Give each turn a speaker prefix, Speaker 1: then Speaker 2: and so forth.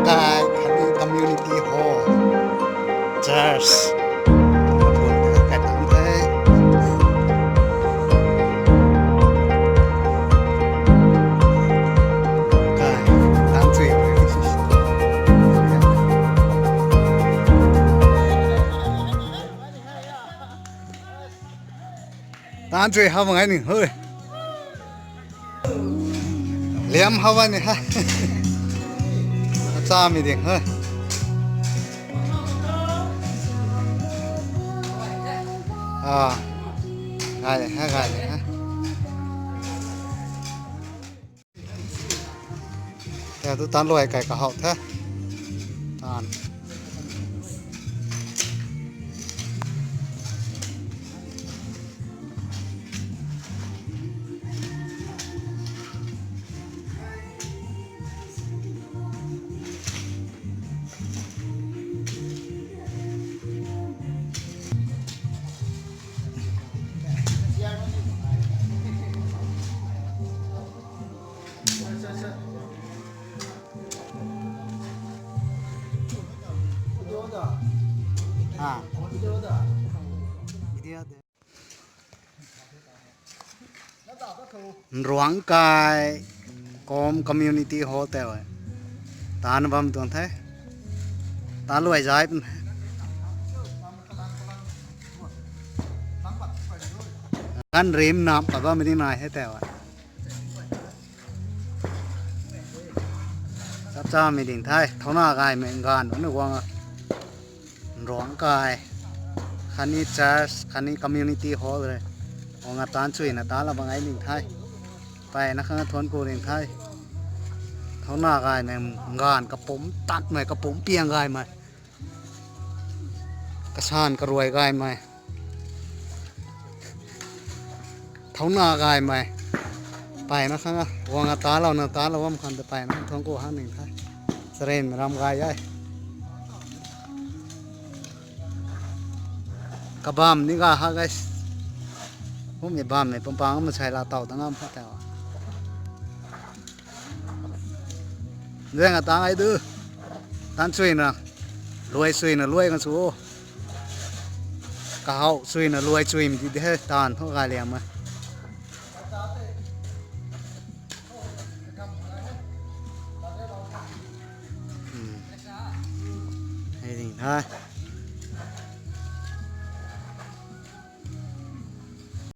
Speaker 1: Rangkai Khani Community Hall Church cái tạm thế cái tạm chuyện tạm chuyện how ngay nè hơi liam how này ha cha mi điện hơi gai này ha theo tôi tán loài cải cả hậu thế tán ruộng cài com community hotel tán băm tuần thế tán loài tráiกันริมน้ำแต่ว่าไม่ได้นายให้แต่ว่าจับจ้าไม่ดิ่งไทยเท่าหน้ากายเหมือนกันนึกว่าร้องกายคันนี้จัสคันนี้คอมมูนิตี้ฮอลเลยองค์ตานช่วยนะตาละบางไอ้ดิ่งไทยไปนะครับทวนกูดิ่งไทยเท่าหน้ากายเหมือนกันกระผมตัดใหม่กระผมเปียงกายใหม่กระชานกระรวยกายใหม่เท่าหน้ากายไหมไปนะครับวางตาเราเนื้อตาเราว่ามันคันจะไปนะท้องกูห้าหนึ่งท่าเสร็จรำกายยัยกระบามนี่ก็ฮะไงผมมีบามเนี่ยผมปังมันใช้ลาเต่าตั้งงามพัดแต่ว่าเรื่องต่างไอ้ดื้อตันช่วยนะรวยช่วยนะรวยกันสู้กะเขาช่วยนะรวยช่วยมันดีเด้ตานเท่าไรเลยมั้ยให้ดีนะ